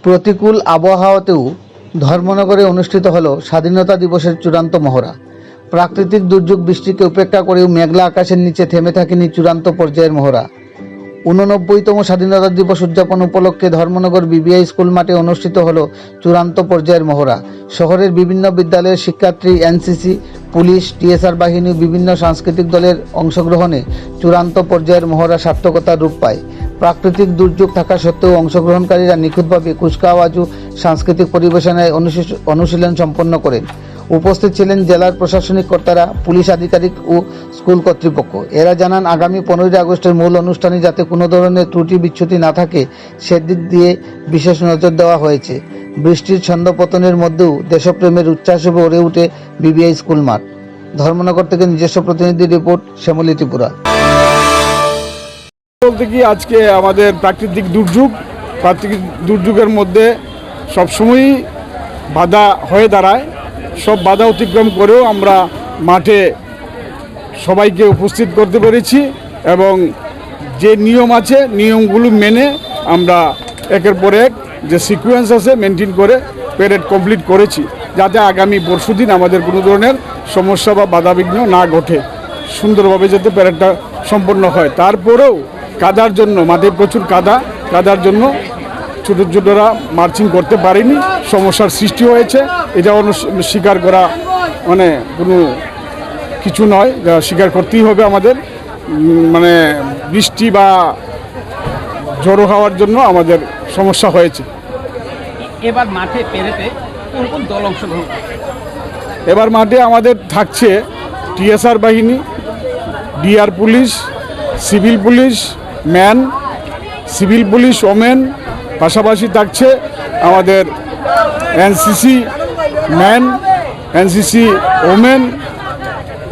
প্রতিকূল আবহাওয়াতেও ধর্মনগরে অনুষ্ঠিত হলো স্বাধীনতা দিবসের চূড়ান্ত মহড়া। প্রাকৃতিক দুর্যোগ বৃষ্টিকে উপেক্ষা করেও মেঘলা আকাশের নিচে থেমে থাকেনি চূড়ান্ত পর্যায়ের মহড়া। 89তম স্বাধীনতা দিবস উদযাপন উপলক্ষে ধর্মনগর বিবিআই স্কুল মাঠে অনুষ্ঠিত হলো চূড়ান্ত পর্যায়ের মহড়া। শহরের বিভিন্ন বিদ্যালয়ের শিক্ষার্থী, এনসিসি, পুলিশ, টিএসআর বাহিনী বিভিন্ন সাংস্কৃতিক দলের অংশগ্রহণে চূড়ান্ত পর্যায়ের মহড়া সার্থকতার রূপ পায়। প্রাকৃতিক দুর্যোগ থাকা সত্ত্বেও অংশগ্রহণকারীরা নিখুঁতভাবে কুচকাওয়াজ ও সাংস্কৃতিক পরিবেশনায় অনুশীলন সম্পন্ন করেন। উপস্থিত ছিলেন জেলার প্রশাসনিক কর্তারা, পুলিশ আধিকারিক ও স্কুল কর্তৃপক্ষ। এরা জানান, আগামী 15 আগস্টের মূল অনুষ্ঠানে যাতে কোনো ধরনের ত্রুটি বিচ্যুতি না থাকে সেদিক দিয়ে বিশেষ নজর দেওয়া হয়েছে। বৃষ্টির ছন্দপতনের মধ্যেও দেশপ্রেমের উচ্ছ্বাসে ভরে ওঠে বিবিআই স্কুল মাঠ। ধর্মনগর থেকে নিজস্ব প্রতিনিধি রিপোর্ট, শ্যামলী ত্রিপুরা। বলতে কি, আজকে আমাদের প্রাকৃতিক দুর্যোগের মধ্যে সবসময়ই বাধা হয়ে দাঁড়ায়। সব বাধা অতিক্রম করেও আমরা মাঠে সবাইকে উপস্থিত করতে পেরেছি এবং যে নিয়ম আছে নিয়মগুলো মেনে আমরা একের পর এক যে সিকোয়েন্স আছে মেনটেন করে প্যারেড কমপ্লিট করেছি, যাতে আগামী পরশুদিন আমাদের কোনো ধরনের সমস্যা বা বাধাবিঘ্ন না ঘটে, সুন্দরভাবে যাতে প্যারেডটা সম্পন্ন হয়। তারপরেও কাদার জন্য, মাঠে প্রচুর কাদার জন্য ছোটোরা মার্চিং করতে পারেনি, সমস্যার সৃষ্টি হয়েছে। এটা স্বীকার করা মানে কোনো কিছু নয়, স্বীকার করতেই হবে আমাদের। মানে বৃষ্টি বা ঝড়ো হওয়ার জন্য আমাদের সমস্যা হয়েছে। এবার মাঠে পেরেতে কোন কোন দল অংশগ্রহণ? এবার মাঠে আমাদের থাকছে টিএসআর বাহিনী, DR police, civil police man, civil police women, পাশাপাশি থাকছে আমাদের এনসিসি ম্যান, এনসিসি ওমেন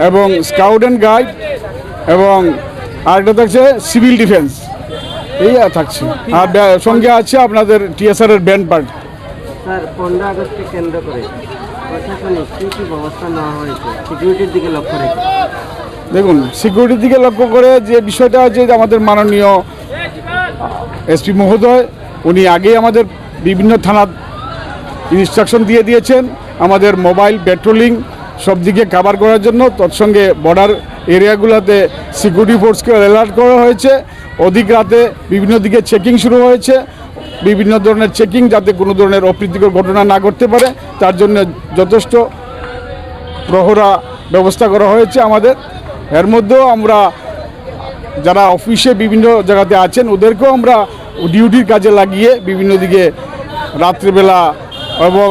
এবং স্কাউট অ্যান্ড গাইড, এবং আরেকটা থাকছে সিভিল ডিফেন্স। এই থাকছে। আর সঙ্গে আছে আপনাদের টিএসআর এর ব্যান্ড পার্টি। স্যার, 15 আগস্টকে কেন্দ্র করে প্রশাসনিক কী ব্যবস্থা নেওয়া হয়েছে সিকিউরিটির দিকে লক্ষ্য রেখে? দেখুন, সিকিউরিটির দিকে লক্ষ্য করে যে বিষয়টা হচ্ছে, আমাদের মাননীয় এসপি মহোদয় উনি আগেই আমাদের বিভিন্ন থানার ইনস্ট্রাকশন দিয়ে দিয়েছেন আমাদের মোবাইল পেট্রোলিং সব দিকে কভার করার জন্য। তৎসঙ্গে বর্ডার এরিয়াগুলোতে সিকিউরিটি ফোর্সকে অ্যালার্ট করা হয়েছে। অধিক রাতে বিভিন্ন দিকে চেকিং শুরু হয়েছে, বিভিন্ন ধরনের চেকিং, যাতে কোনো ধরনের অপ্রীতিকর ঘটনা না ঘটতে পারে তার জন্য যথেষ্ট প্রহরা ব্যবস্থা করা হয়েছে আমাদের। এর মধ্যেও আমরা যারা অফিসে বিভিন্ন জায়গাতে আছেন ওদেরকেও আমরা ডিউটির কাজে লাগিয়ে বিভিন্ন দিকে রাত্রিবেলা এবং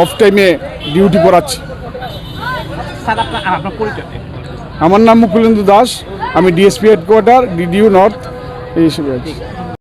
অফ টাইমে ডিউটি করাচ্ছি। আমার নাম মুকুলেন্দু দাস, আমি ডিএসপি হেডকোয়ার্টার, ডিডিউ নর্থ এই হিসেবে আছি।